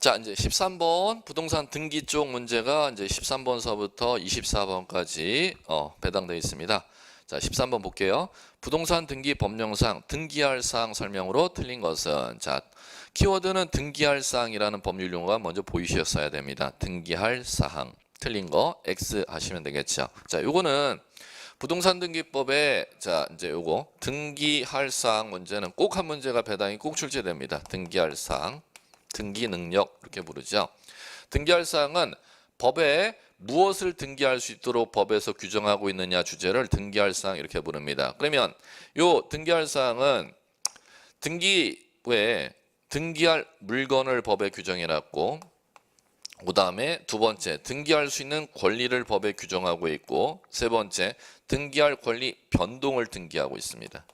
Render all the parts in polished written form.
자, 이제 13번 부동산 등기 쪽 문제가 이제 13번서부터 24번까지 배당되어 있습니다. 자, 13번 볼게요. 부동산 등기 법령상 등기할 사항 설명으로 틀린 것은, 자, 키워드는 등기할 사항이라는 법률 용어가 먼저 보이셨어야 됩니다. 등기할 사항. 틀린 거 X 하시면 되겠죠. 자, 요거는 부동산 등기법에, 자, 이제 요거 등기할 사항 문제는 꼭 한 문제가 배당이 꼭 출제됩니다. 등기할 사항. 등기 능력 이렇게 부르죠. 등기할 사항은 법에 무엇을 등기할 수 있도록 법에서 규정하고 있느냐 주제를 등기할 사항 이렇게 부릅니다. 그러면 요 등기할 사항은 등기부에 등기할 물건을 법에 규정해 놨고, 그 다음에 두 번째 등기할 수 있는 권리를 법에 규정하고 있고, 세 번째 등기할 권리 변동을 등기하고 있습니다.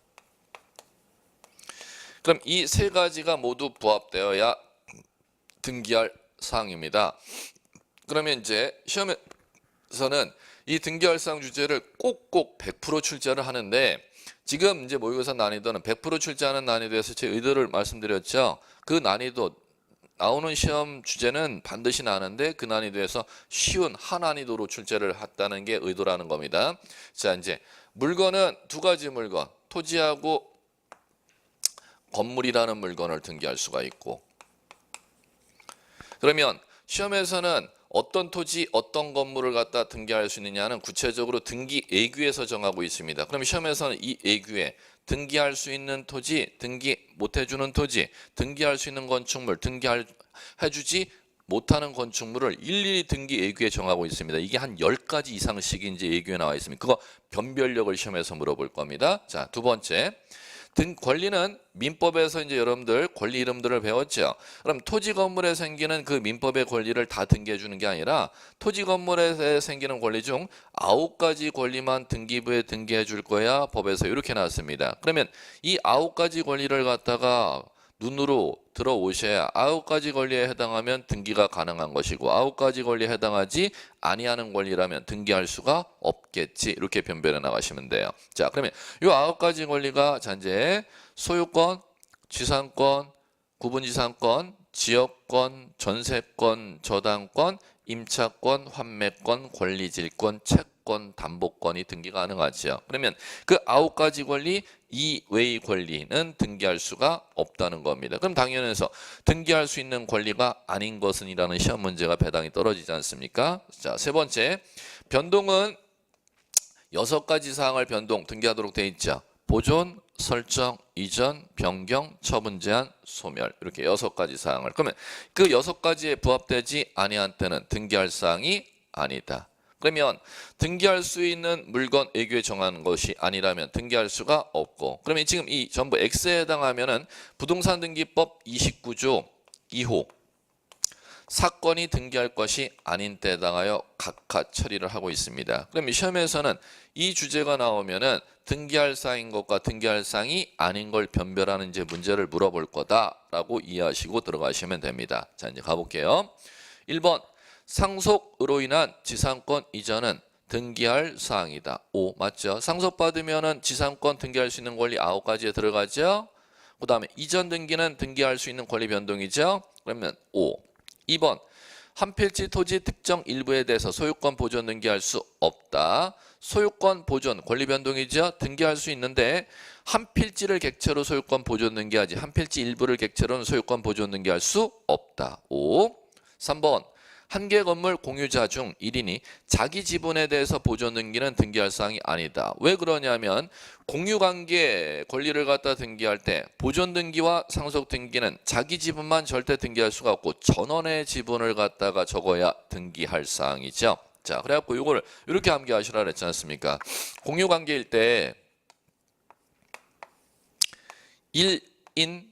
그럼 이 세 가지가 모두 부합되어야 등기할 사항입니다. 그러면 이제 시험에서는 이 등기할 사항 주제를 꼭꼭 100% 출제를 하는데, 지금 이제 모의고사 난이도는 100% 출제하는 난이도에서 제 의도를 말씀드렸죠. 그 난이도 나오는 시험 주제는 반드시 나는데 그 난이도에서 쉬운 하난이도로 출제를 했다는 게 의도라는 겁니다. 자, 이제 물건은 두 가지 물건, 토지하고 건물이라는 물건을 등기할 수가 있고, 그러면 시험에서는 어떤 토지, 어떤 건물을 갖다 등기할 수 있느냐는 구체적으로 등기 예규에서 정하고 있습니다. 그럼 시험에서는 이 예규에 등기할 수 있는 토지, 등기 못 해주는 토지, 등기할 수 있는 건축물, 해주지 못하는 건축물을 일일이 등기 예규에 정하고 있습니다. 이게 한 10가지 이상씩 이제 예규에 나와 있습니다. 그거 변별력을 시험에서 물어볼 겁니다. 자, 두 번째. 권리는 민법에서 이제 여러분들 권리 이름들을 배웠죠. 그럼 토지 건물에 생기는 그 민법의 권리를 다 등기해 주는 게 아니라 토지 건물에 생기는 권리 중 9가지 권리만 등기부에 등기해 줄 거야 법에서 이렇게 나왔습니다. 그러면 이 9가지 권리를 갖다가 눈으로 들어오셔야 9가지 권리에 해당하면 등기가 가능한 것이고, 9가지 권리에 해당하지 아니하는 권리라면 등기할 수가 없겠지. 이렇게 변별해 나가시면 돼요. 자, 그러면 이 9가지 권리가 잔재 소유권, 지상권, 구분지상권, 지역권, 전세권, 저당권, 임차권, 환매권, 권리질권, 채권, 담보권이 등기 가능하죠. 그러면 그 9가지 권리 이외의 권리는 등기할 수가 없다는 겁니다. 그럼 당연해서 등기할 수 있는 권리가 아닌 것은 이라는 시험 문제가 배당이 떨어지지 않습니까? 자, 세 번째, 변동은 6가지 사항을 변동 등기하도록 돼 있죠. 보존, 설정, 이전, 변경, 처분 제한, 소멸, 이렇게 6가지 사항을. 그러면 그 6가지에 부합되지 아니한 때는 등기할 사항이 아니다. 그러면 등기할 수 있는 물건 예규에 정하는 것이 아니라면 등기할 수가 없고, 그러면 지금 이 전부 X에 해당하면은 부동산 등기법 29조 2호 사건이 등기할 것이 아닌 때에 해당하여 각하 처리를 하고 있습니다. 그럼 시험에서는 이 주제가 나오면은 등기할 사항인 것과 등기할 사항이 아닌 걸 변별하는 이제 문제를 물어볼 거다라고 이해하시고 들어가시면 됩니다. 자, 이제 가볼게요. 1번 상속으로 인한 지상권 이전은 등기할 사항이다. 5 맞죠? 상속받으면은 지상권 등기할 수 있는 권리 9가지에 들어가죠. 그 다음에 이전 등기는 등기할 수 있는 권리 변동이죠. 그러면 5. 2번 한 필지 토지 특정 일부에 대해서 소유권 보존 등기할 수 없다. 소유권 보존 권리 변동이죠. 등기할 수 있는데 한 필지를 객체로 소유권 보존 등기하지 한 필지 일부를 객체로는 소유권 보존 등기할 수 없다. 5. 3번 한 개 건물 공유자 중 1인이 자기 지분에 대해서 보존 등기는 등기할 사항이 아니다. 왜 그러냐면 공유관계 권리를 갖다 등기할 때 보존 등기와 상속 등기는 자기 지분만 절대 등기할 수가 없고 전원의 지분을 갖다가 적어야 등기할 사항이죠. 자, 그래갖고 이걸 이렇게 암기하시라 그랬지 않습니까? 공유관계일 때 1인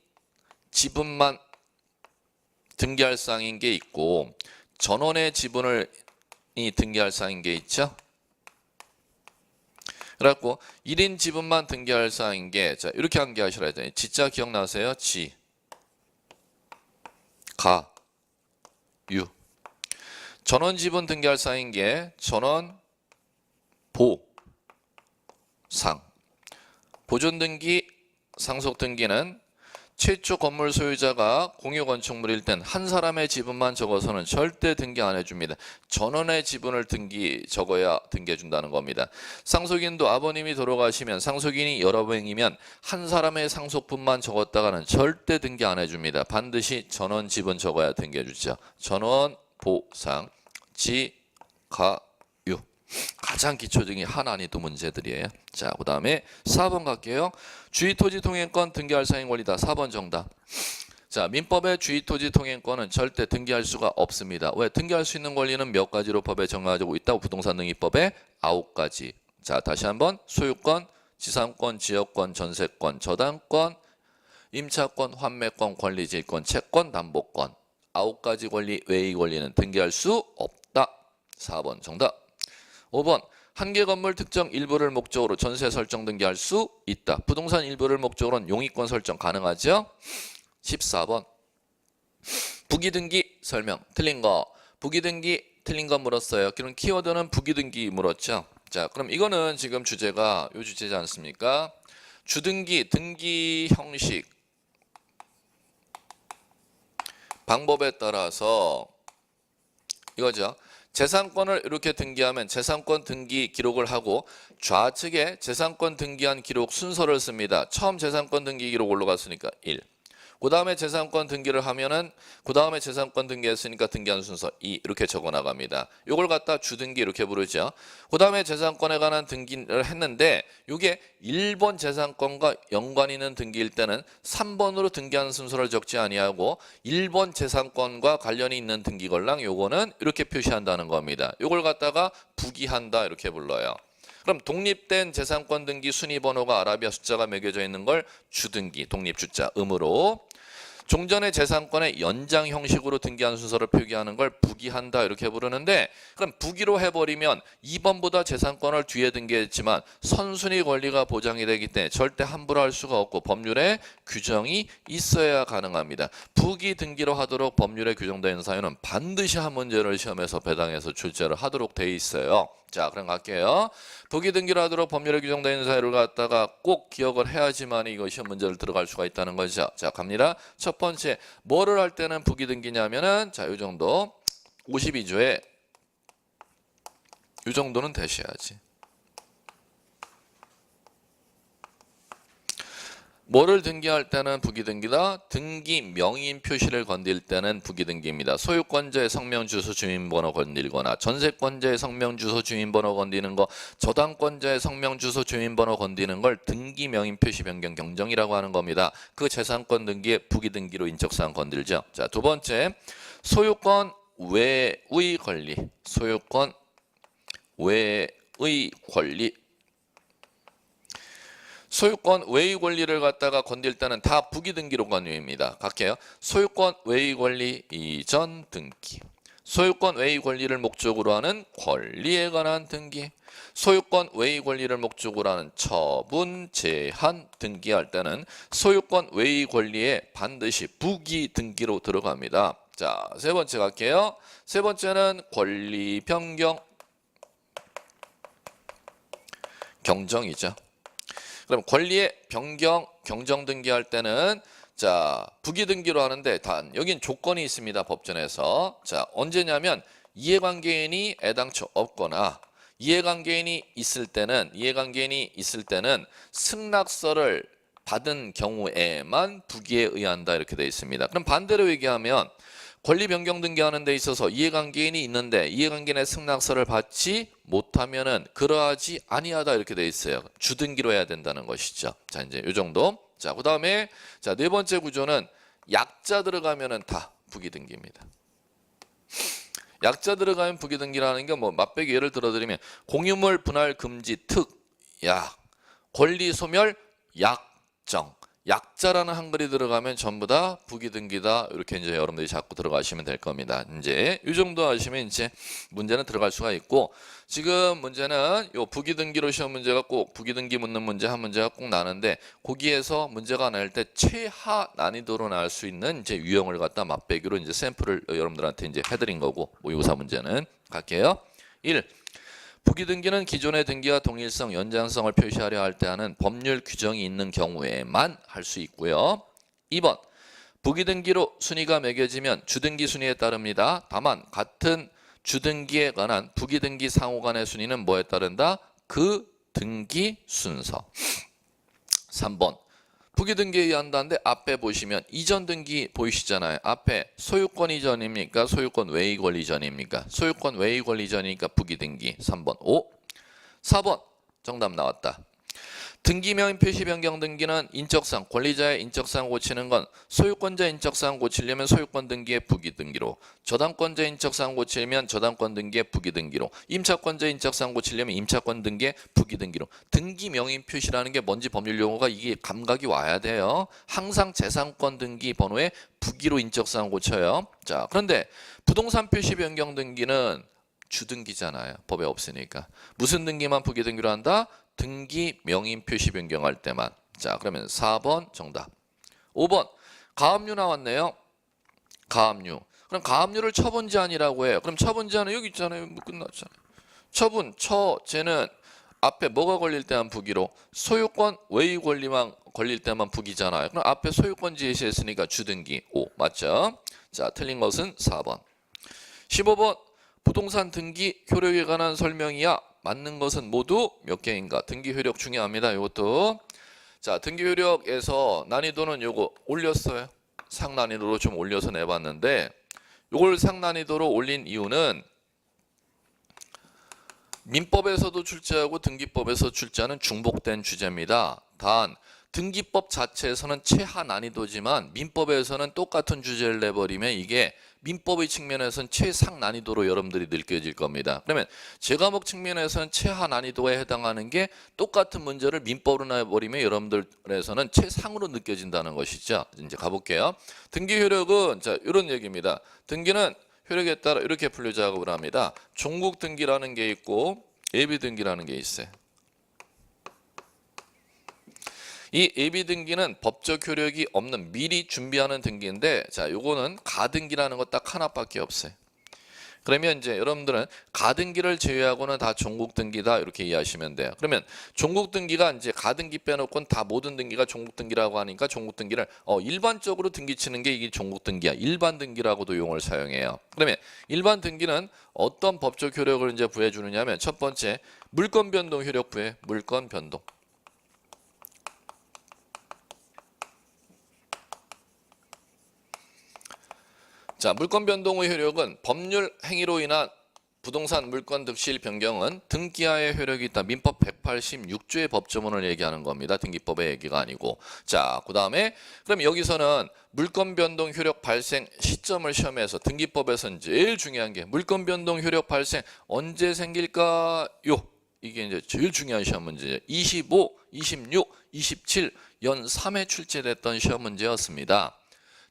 지분만 등기할 사항인 게 있고 전원의 지분을 등기할 사항인 게 있죠. 그래갖고 1인 지분만 등기할 사항인 게, 자, 이렇게 암기하시라 해야 지자 기억나세요? 지, 가, 유. 전원 지분 등기할 사항인 게 전원, 보, 상. 보존 등기, 상속 등기는 최초 건물 소유자가 공유 건축물일 땐 한 사람의 지분만 적어서는 절대 등기 안 해줍니다. 전원의 지분을 적어야 등기해 준다는 겁니다. 상속인도 아버님이 돌아가시면 상속인이 여러 명이면 한 사람의 상속분만 적었다가는 절대 등기 안 해줍니다. 반드시 전원 지분 적어야 등기해 주죠. 전원, 보상, 지가유. 가장 기초적인 하나니도 문제들이에요. 자, 그 다음에 4번 갈게요. 주의토지 통행권 등기할 사인 권리다. 4번 정답. 자, 민법의 주의토지 통행권은 절대 등기할 수가 없습니다. 왜? 등기할 수 있는 권리는 몇 가지로 법에 정해지고 있다고? 부동산 등기법에 9가지. 자, 다시 한번 소유권, 지상권, 지역권, 전세권, 저당권, 임차권, 환매권, 권리지휘권, 채권, 담보권. 9가지 권리 외의 권리는 등기할 수 없다. 4번 정답. 5번 한 개 건물 특정 일부를 목적으로 전세 설정 등기할 수 있다. 부동산 일부를 목적으로는 용의권 설정 가능하죠. 14번 부기등기 설명 틀린 거. 부기등기 틀린 거 물었어요. 그럼 키워드는 부기등기 물었죠. 자, 그럼 이거는 지금 주제가 요 주제지 않습니까? 주등기, 등기 형식 방법에 따라서 이거죠. 재산권을 이렇게 등기하면 재산권 등기 기록을 하고 좌측에 재산권 등기한 기록 순서를 씁니다. 처음 재산권 등기 기록 올라갔으니까 1. 그 다음에 재산권 등기를 하면은 그 다음에 재산권 등기했으니까 등기한 순서 2 이렇게 적어 나갑니다. 요걸 갖다 주등기 이렇게 부르죠. 그 다음에 재산권에 관한 등기를 했는데 이게 1번 재산권과 연관 있는 등기일 때는 3번으로 등기하는 순서를 적지 아니하고 1번 재산권과 관련이 있는 등기 걸랑 요거는 이렇게 표시한다는 겁니다. 요걸 갖다가 부기한다 이렇게 불러요. 그럼 독립된 재산권 등기 순위 번호가 아라비아 숫자가 매겨져 있는 걸 주등기, 독립주자, 음으로 종전의 재산권의 연장 형식으로 등기한 순서를 표기하는 걸 부기한다 이렇게 부르는데 그럼 부기로 해버리면 2번보다 재산권을 뒤에 등기했지만 선순위 권리가 보장이 되기 때문에 절대 함부로 할 수가 없고 법률에 규정이 있어야 가능합니다. 부기 등기로 하도록 법률에 규정된 사유는 반드시 한 문제를 시험에서 배당해서 출제를 하도록 돼 있어요. 자, 그럼 갈게요. 부기 등기를 하도록 법률에 규정된 사유를 갖다가 꼭 기억을 해야지만 이거 시험 문제를 들어갈 수가 있다는 거죠. 자, 갑니다. 첫 번째, 뭐를 할 때는 부기 등기냐면은 자, 요 정도 52조에 요 정도는 되셔야지. 뭐를 등기할 때는 부기등기다. 등기 명의인 표시를 건들 때는 부기등기입니다. 소유권자의 성명, 주소, 주민번호 건들거나 전세권자의 성명, 주소, 주민번호 건드리는 거, 저당권자의 성명, 주소, 주민번호 건드리는 걸 등기 명의인 표시 변경 경정이라고 하는 겁니다. 그 재산권 등기에 부기등기로 인적사항 건들죠. 자, 두 번째, 소유권 외의 권리. 소유권 외의 권리. 소유권 외의 권리를 갖다가 건들 때는 다 부기등기로 건립니다. 갈게요. 소유권 외의 권리 이전 등기. 소유권 외의 권리를 목적으로 하는 권리에 관한 등기. 소유권 외의 권리를 목적으로 하는 처분 제한 등기할 때는 소유권 외의 권리에 반드시 부기등기로 들어갑니다. 자, 세 번째 갈게요. 세 번째는 권리 변경 경정이죠. 그럼 권리의 변경, 경정 등기할 때는 자, 부기 등기로 하는데 단 여긴 조건이 있습니다. 법전에서. 자, 언제냐면 이해관계인이 애당초 없거나 이해관계인이 있을 때는 승낙서를 받은 경우에만 부기에 의한다 이렇게 되어 있습니다. 그럼 반대로 얘기하면 권리 변경 등기하는 데 있어서 이해관계인이 있는데 이해관계인의 승낙서를 받지 못하면은 그러하지 아니하다 이렇게 돼 있어요. 주등기로 해야 된다는 것이죠. 자, 이제 요 정도. 자, 그다음에 자, 네 번째 구조는 약자 들어가면은 다 부기등기입니다. 약자 들어가면 부기등기라는 게 뭐 맛배기 예를 들어 드리면 공유물 분할 금지 특 약, 권리 소멸 약정. 약자라는 한글이 들어가면 전부 다 부기등기다. 이렇게 이제 여러분들이 자꾸 들어가시면 될 겁니다. 이제 이 정도 하시면 이제 문제는 들어갈 수가 있고 지금 문제는 요 부기등기로 시험 문제가 꼭 부기등기 묻는 문제 한 문제가 꼭 나는데 거기에서 문제가 날 때 최하 난이도로 나올 수 있는 이제 유형을 갖다 맛배기로 이제 샘플을 여러분들한테 이제 해드린 거고 모의고사 문제는 갈게요. 1. 부기등기는 기존의 등기와 동일성, 연장성을 표시하려 할 때 하는 법률 규정이 있는 경우에만 할 수 있고요. 2번 부기등기로 순위가 매겨지면 주등기 순위에 따릅니다. 다만 같은 주등기에 관한 부기등기 상호 간의 순위는 뭐에 따른다? 그 등기 순서. 3번 부기등기에 의한다는데 앞에 보시면 이전 등기 보이시잖아요. 앞에 소유권 이전입니까? 소유권 외의 권리 이전입니까? 소유권 외의 권리 이전이니까 부기등기. 3번. 5. 4번 정답 나왔다. 등기명의 표시 변경 등기는 인적사항, 권리자의 인적사항 고치는 건 소유권자 인적사항 고치려면 소유권 등기의 부기등기로, 저당권자 인적사항 고치려면 저당권 등기의 부기등기로, 임차권자 인적사항 고치려면 임차권 등기의 부기등기로. 등기명의 표시라는 게 뭔지 법률 용어가 이게 감각이 와야 돼요. 항상 재산권 등기 번호에 부기로 인적사항 고쳐요. 자, 그런데 부동산 표시 변경 등기는 주등기잖아요. 법에 없으니까. 무슨 등기만 부기등기로 한다? 등기 명의 표시 변경할 때만. 자, 그러면 4번 정답. 5번 가압류 나왔네요. 가압류. 그럼 가압류를 처분 제한이라고 해요. 그럼 처분 제한은 여기 있잖아요. 뭐 끝났잖아요. 처분 쟤는 앞에 뭐가 걸릴 때만 부기로, 소유권 외의 권리만 걸릴 때만 부기잖아요. 그럼 앞에 소유권 제시했으니까 주등기. 5 맞죠? 자, 틀린 것은 4번. 15번 부동산 등기 효력에 관한 설명이야. 맞는 것은 모두 몇 개인가? 등기 효력 중요합니다. 이것도. 자, 등기 효력에서 난이도는 요거 올렸어요. 상난이도로 좀 올려서 내봤는데, 요걸 상난이도로 올린 이유는 민법에서도 출제하고 등기법에서 출제하는 중복된 주제입니다. 단 등기법 자체에서는 최하 난이도지만 민법에서는 똑같은 주제를 내버리면 이게 민법의 측면에서는 최상 난이도로 여러분들이 느껴질 겁니다. 그러면 제과목 측면에서는 최하 난이도에 해당하는 게 똑같은 문제를 민법으로 내버리면 여러분들에서는 최상으로 느껴진다는 것이죠. 이제 가볼게요. 등기 효력은 자 이런 얘기입니다. 등기는 효력에 따라 이렇게 분류 작업을 합니다. 종국 등기라는 게 있고 예비 등기라는 게 있어요. 이 예비 등기는 법적 효력이 없는 미리 준비하는 등기인데, 자, 요거는 가등기라는 거 딱 하나밖에 없어요. 그러면 이제 여러분들은 가등기를 제외하고는 다 종국 등기다 이렇게 이해하시면 돼요. 그러면 종국 등기가 이제 가등기 빼놓고는 다 모든 등기가 종국 등기라고 하니까 종국 등기를 일반적으로 등기 치는 게 이게 종국 등기야. 일반 등기라고도 용어를 사용해요. 그러면 일반 등기는 어떤 법적 효력을 이제 부여 주느냐면 첫 번째 물권 변동 효력 부여. 물권 변동. 자, 물권 변동의 효력은 법률 행위로 인한 부동산 물권 득실 변경은 등기하에 효력이 있다. 민법 186조의 법조문을 얘기하는 겁니다. 등기법의 얘기가 아니고. 자, 그 다음에 그럼 여기서는 물권 변동 효력 발생 시점을 시험해서 등기법에서는 제일 중요한 게 물권 변동 효력 발생 언제 생길까요? 이게 이제 제일 중요한 시험 문제예요. 25, 26, 27, 연 3회 출제됐던 시험 문제였습니다.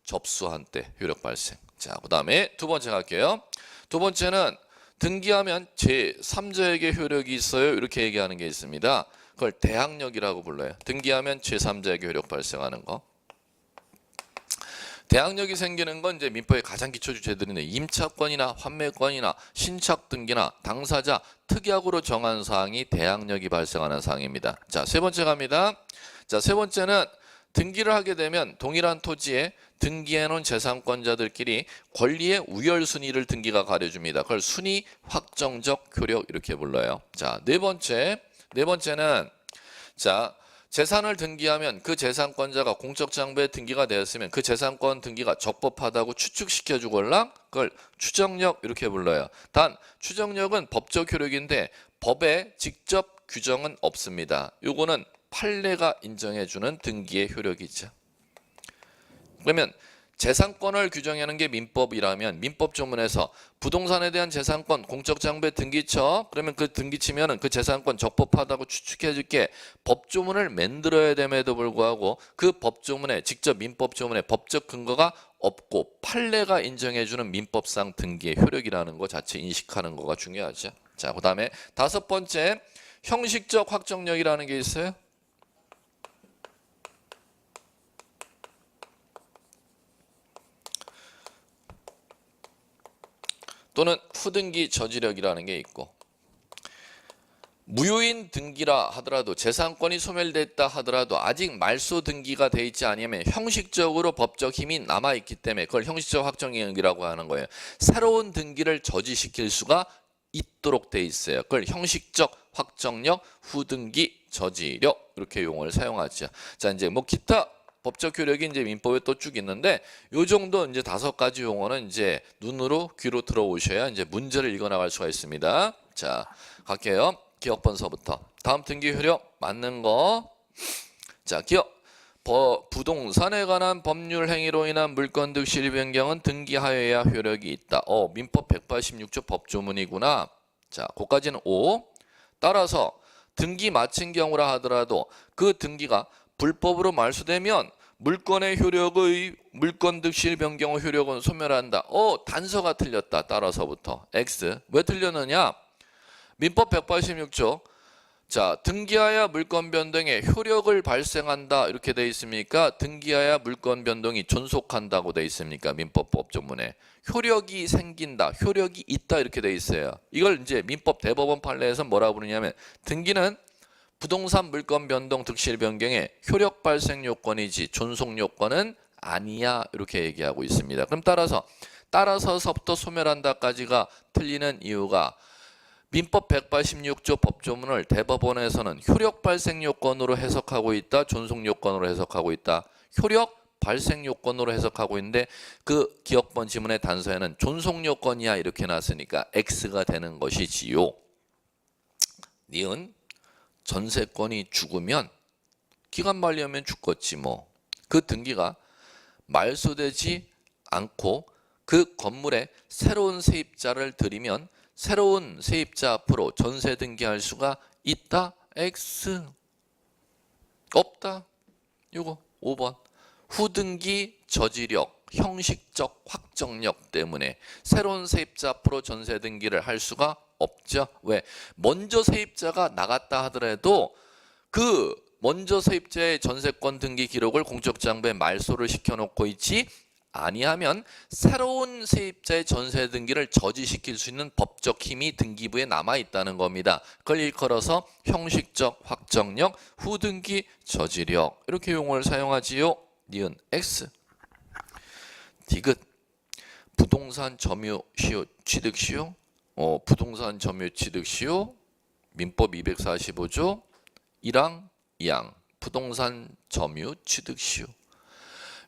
접수한 때 효력 발생. 자, 그 다음에 두 번째 갈게요. 두 번째는 등기하면 제3자에게 효력이 있어요. 이렇게 얘기하는 게 있습니다. 그걸 대항력이라고 불러요. 등기하면 제3자에게 효력 발생하는 거. 대항력이 생기는 건 이제 민법의 가장 기초 주체들인데 임차권이나 환매권이나 신착 등기나 당사자 특약으로 정한 사항이 대항력이 발생하는 사항입니다. 자, 세 번째 갑니다. 자, 세 번째는 등기를 하게 되면 동일한 토지에 등기해놓은 재산권자들끼리 권리의 우열순위를 등기가 가려줍니다. 그걸 순위 확정적 효력 이렇게 불러요. 자, 네 번째는 자 재산을 등기하면 그 재산권자가 공적 장부에 등기가 되었으면 그 재산권 등기가 적법하다고 추측시켜 주걸랑 그걸 추정력 이렇게 불러요. 단 추정력은 법적 효력인데 법에 직접 규정은 없습니다. 요거는 판례가 인정해주는 등기의 효력이죠. 그러면 재산권을 규정하는 게 민법이라면 민법 조문에서 부동산에 대한 재산권 공적장부에 등기쳐 그러면 그 등기치면은 그 재산권 적법하다고 추측해줄게 법조문을 만들어야 됨에도 불구하고 그 법조문에 직접 민법 조문에 법적 근거가 없고 판례가 인정해주는 민법상 등기의 효력이라는 거 자체 인식하는 거가 중요하죠. 자, 그 다음에 다섯 번째 형식적 확정력이라는 게 있어요. 또는 후등기 저지력이라는 게 있고 무효인 등기라 하더라도 재산권이 소멸됐다 하더라도 아직 말소 등기가 돼 있지 않으면 형식적으로 법적 힘이 남아있기 때문에 그걸 형식적 확정이라고 하는 거예요. 새로운 등기를 저지시킬 수가 있도록 돼 있어요. 그걸 형식적 확정력, 후등기 저지력 이렇게 용어를 사용하죠. 자, 이제 뭐 기타 법적 효력이 이제 민법에 또 쭉 있는데 요 정도 이제 5가지 용어는 이제 눈으로 귀로 들어오셔야 이제 문제를 읽어 나갈 수가 있습니다. 자, 갈게요. 기억 번서부터. 다음 등기 효력 맞는 거. 자, 기억. 부동산에 관한 법률 행위로 인한 물권 득실 변경은 등기하여야 효력이 있다. 민법 186조 법조문이구나. 자, 그까지는 O. 따라서 등기 마친 경우라 하더라도 그 등기가 불법으로 말소되면 물권의 효력의 물권 득실 변경의 효력은 소멸한다. 단서가 틀렸다. 따라서부터 X. 왜 틀렸느냐? 민법 186조. 자, 등기하여 물권 변동에 효력을 발생한다 이렇게 돼 있습니까? 등기하여 물권 변동이 존속한다고 돼 있습니까? 민법 법조문에 효력이 생긴다, 효력이 있다 이렇게 돼 있어요. 이걸 이제 민법 대법원 판례에서 뭐라고 부르냐면 등기는 부동산 물권 변동 득실 변경의 효력 발생 요건이지 존속 요건은 아니야 이렇게 얘기하고 있습니다. 그럼 따라서서부터 소멸한다까지가 틀리는 이유가 민법 186조 법조문을 대법원에서는 효력 발생 요건으로 해석하고 있다, 존속 요건으로 해석하고 있다. 효력 발생 요건으로 해석하고 있는데 그 기억번 지문의 단서에는 존속 요건이야 이렇게 놨으니까 X가 되는 것이지요. 니은 전세권이 죽으면 기간 만료하면 죽겠지 뭐. 그 등기가 말소되지 않고 그 건물에 새로운 세입자를 들이면 새로운 세입자 앞으로 전세 등기할 수가 있다. X. 없다. 요거 5번. 후등기 저지력, 형식적 확정력 때문에 새로운 세입자 앞으로 전세 등기를 할 수가 없죠. 왜? 먼저 세입자가 나갔다 하더라도 그 먼저 세입자의 전세권 등기 기록을 공적장부에 말소를 시켜놓고 있지 아니하면 새로운 세입자의 전세 등기를 저지시킬 수 있는 법적 힘이 등기부에 남아 있다는 겁니다. 그걸 일컬어서 형식적 확정력, 후등기 저지력 이렇게 용어를 사용하지요. 니은 X. 디귿. 부동산 점유 시효 취득 시효. 부동산 점유 취득 시효. 민법 245조 1항 2항. 부동산 점유 취득 시효.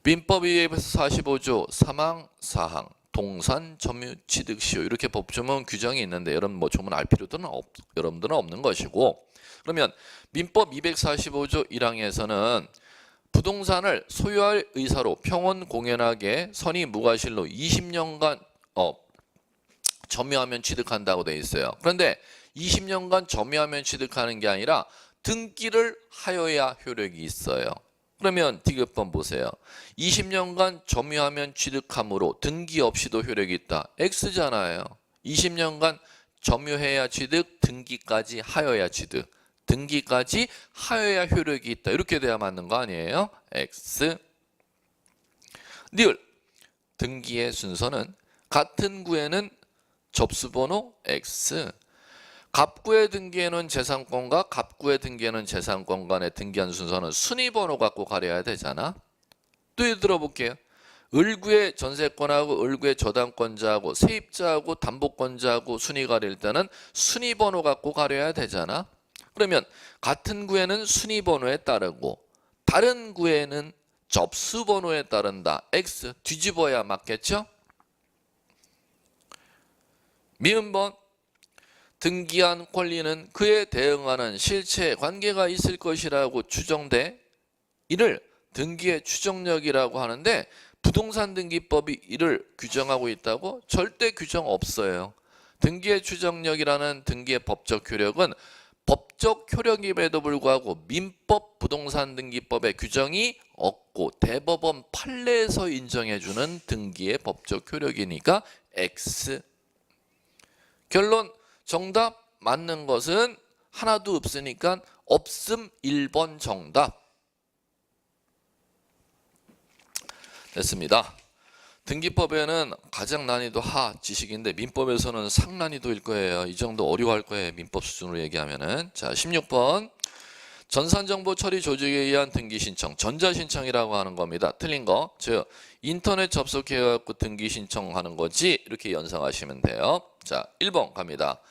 민법 245조 3항 4항 동산 점유 취득 시효 이렇게 법조문 규정이 있는데 여러분 뭐 조문 알 필요는 여러분들은 없는 것이고 그러면 민법 245조 1항에서는 부동산을 소유할 의사로 평온 공연하게 선의 무과실로 20년간 점유하면 취득한다고 돼 있어요. 그런데 20년간 점유하면 취득하는 게 아니라 등기를 하여야 효력이 있어요. 그러면 디귿번 보세요. 20년간 점유하면 취득함으로 등기 없이도 효력이 있다. X잖아요. 20년간 점유해야 취득, 등기까지 하여야 취득. 등기까지 하여야 효력이 있다. 이렇게 돼야 맞는 거 아니에요? X. 니을. 등기의 순서는 같은 구에는 접수번호 X. 갑구에 등기해놓은 재산권과 갑구에 등기해놓은 재산권 간의 등기한 순서는 순위번호 갖고 가려야 되잖아. 또 들어볼게요. 을구의 전세권하고 을구의 저당권자하고 세입자하고 담보권자하고 순위 가릴 때는 순위번호 갖고 가려야 되잖아. 그러면 같은 구에는 순위번호에 따르고 다른 구에는 접수번호에 따른다. X. 뒤집어야 맞겠죠? 미음번. 등기한 권리는 그에 대응하는 실체 관계가 있을 것이라고 추정돼 이를 등기의 추정력이라고 하는데 부동산 등기법이 이를 규정하고 있다고? 절대 규정 없어요. 등기의 추정력이라는 등기의 법적 효력은 법적 효력임에도 불구하고 민법 부동산 등기법의 규정이 없고 대법원 판례에서 인정해주는 등기의 법적 효력이니까 X. 결론. 정답 맞는 것은 하나도 없으니까 없음 1번 정답. 됐습니다. 등기법에는 가장 난이도 하 지식인데 민법에서는 상난이도일 거예요. 이 정도 어려워할 거예요. 민법 수준으로 얘기하면은. 자, 16번. 전산정보 처리 조직에 의한 등기 신청, 전자신청이라고 하는 겁니다. 틀린 거, 즉 인터넷 접속해갖고 등기 신청하는 거지 이렇게 연상하시면 돼요. 자, 1번 갑니다.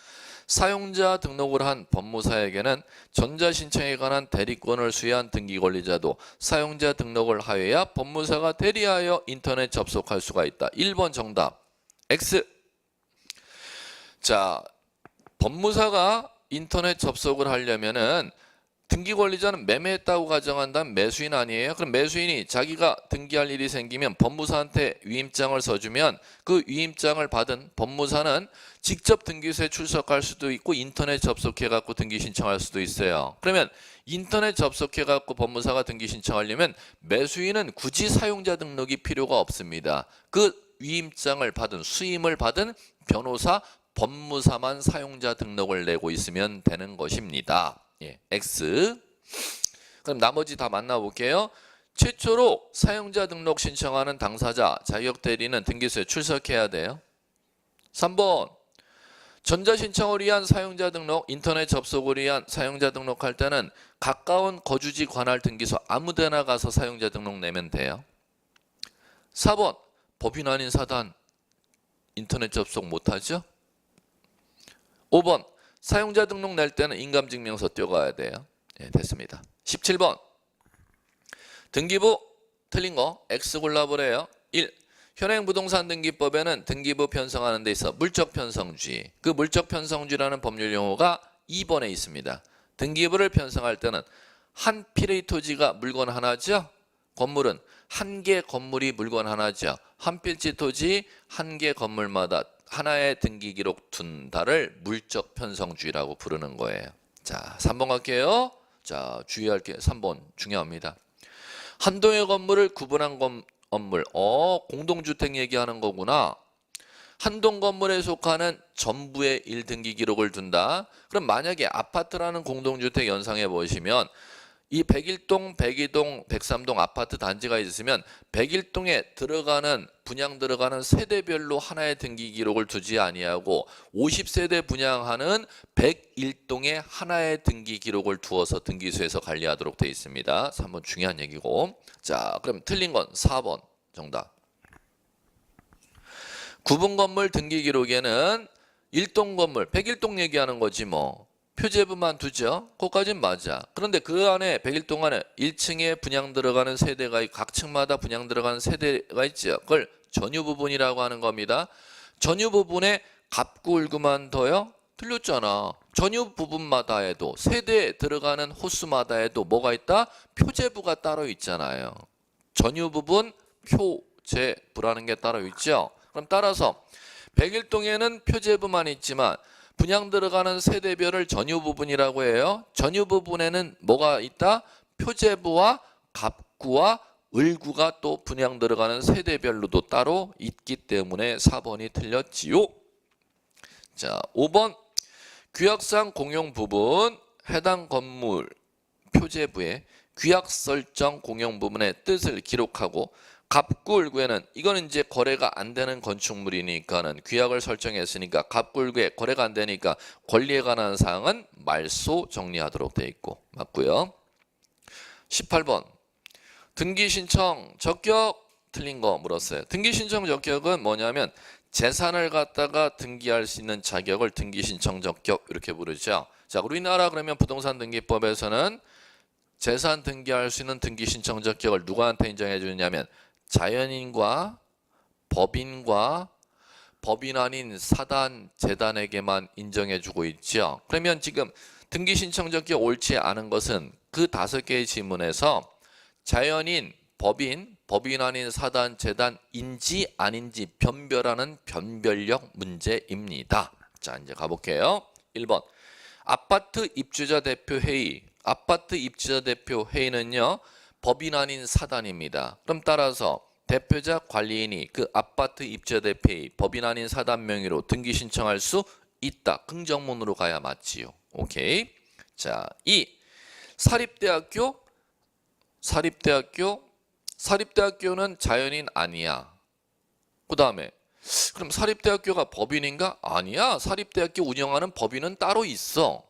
사용자 등록을 한 법무사에게는 전자신청에 관한 대리권을 수여한 등기권리자도 사용자 등록을 하여야 법무사가 대리하여 인터넷 접속할 수가 있다. 1번 정답 X. 자, 법무사가 인터넷 접속을 하려면은 등기권리자는 매매했다고 가정한다면 매수인 아니에요? 그럼 매수인이 자기가 등기할 일이 생기면 법무사한테 위임장을 써주면 그 위임장을 받은 법무사는 직접 등기소에 출석할 수도 있고 인터넷 접속해갖고 등기 신청할 수도 있어요. 그러면 인터넷 접속해갖고 법무사가 등기 신청하려면 매수인은 굳이 사용자 등록이 필요가 없습니다. 그 위임장을 받은 수임을 받은 변호사, 법무사만 사용자 등록을 내고 있으면 되는 것입니다. 예, X. 그럼 나머지 다 만나볼게요. 최초로 사용자 등록 신청하는 당사자, 자격대리는 등기소에 출석해야 돼요. 3번. 전자신청을 위한 사용자 등록, 인터넷 접속을 위한 사용자 등록할 때는 가까운 거주지 관할 등기소 아무데나 가서 사용자 등록 내면 돼요. 4번. 법인 아닌 사단 인터넷 접속 못하죠? 5번. 사용자 등록 낼 때는 인감증명서 떼어가야 돼요. 예, 됐습니다. 17번. 등기부 틀린 거 X 골라보래요. 1. 현행부동산 등기법에는 등기부 편성하는 데 있어 물적 편성주의. 그 물적 편성주의라는 법률 용어가 2번에 있습니다. 등기부를 편성할 때는 한 필의 토지가 물건 하나죠. 건물은 한 개 건물이 물건 하나죠. 한 필지 토지 한 개 건물마다 하나의 등기 기록 둔다를 물적 편성주의라고 부르는 거예요. 자, 3번 갈게요. 자, 주의할 게 3번 중요합니다. 한동의 건물을 구분한 건물. 공동주택 얘기하는 거구나. 한동 건물에 속하는 전부의 1등기 기록을 둔다. 그럼 만약에 아파트라는 공동주택 연상해 보시면 이 101동, 102동, 103동 아파트 단지가 있으면 101동에 들어가는 분양 들어가는 세대별로 하나의 등기 기록을 두지 아니하고 50세대 분양하는 101동에 하나의 등기 기록을 두어서 등기소에서 관리하도록 되어 있습니다. 3번 중요한 얘기고. 자, 그럼 틀린 건 4번 정답. 구분 건물 등기 기록에는 1동 건물, 101동 얘기하는 거지 뭐. 표제부만 두죠. 그거까진 맞아. 그런데 그 안에 100일 안에 1층에 분양 들어가는 세대가 있고 각 층마다 분양 들어가는 세대가 있죠. 그걸 전유부분이라고 하는 겁니다. 전유부분에 갑구을구만 더요? 틀렸잖아. 전유부분마다 해도 세대에 들어가는 호수마다 해도 뭐가 있다? 표제부가 따로 있잖아요. 전유부분 표제부라는 게 따로 있죠. 그럼 따라서 101동에는 표제부만 있지만 분양 들어가는 세대별을 전유부분이라고 해요. 전유부분에는 뭐가 있다? 표제부와 갑구와 을구가 또 분양 들어가는 세대별로도 따로 있기 때문에 4번이 틀렸지요. 자, 5번. 규약상 공용 부분 해당 건물 표제부에 규약 설정 공용 부분의 뜻을 기록하고 갑구을구에는 이거는 이제 거래가 안 되는 건축물이니까는 규약을 설정했으니까 갑구을구에 거래가 안 되니까 권리에 관한 사항은 말소 정리하도록 되어 있고 맞고요. 18번 등기신청 적격 틀린 거 물었어요. 등기신청 적격은 뭐냐면 재산을 갖다가 등기할 수 있는 자격을 등기신청 적격 이렇게 부르죠. 자, 우리나라 그러면 부동산 등기법에서는 재산 등기할 수 있는 등기신청 적격을 누구한테 인정해 주냐면 자연인과 법인과 법인 아닌 사단, 재단에게만 인정해주고 있죠. 그러면 지금 등기신청 적격 옳지 않은 것은 그 5개의 지문에서 자연인, 법인, 법인 아닌 사단, 재단인지 아닌지 변별하는 변별력 문제입니다. 자, 이제 가볼게요. 1번 아파트 입주자 대표 회의. 아파트 입주자 대표 회의는요. 법인 아닌 사단입니다. 그럼 따라서 대표자 관리인이 그 아파트 입주자 대표의 법인 아닌 사단 명의로 등기 신청할 수 있다. 긍정문으로 가야 맞지요. 오케이. 자, 2. 사립대학교는 자연인 아니야. 그 다음에 그럼 사립대학교가 법인인가? 아니야. 사립대학교 운영하는 법인은 따로 있어.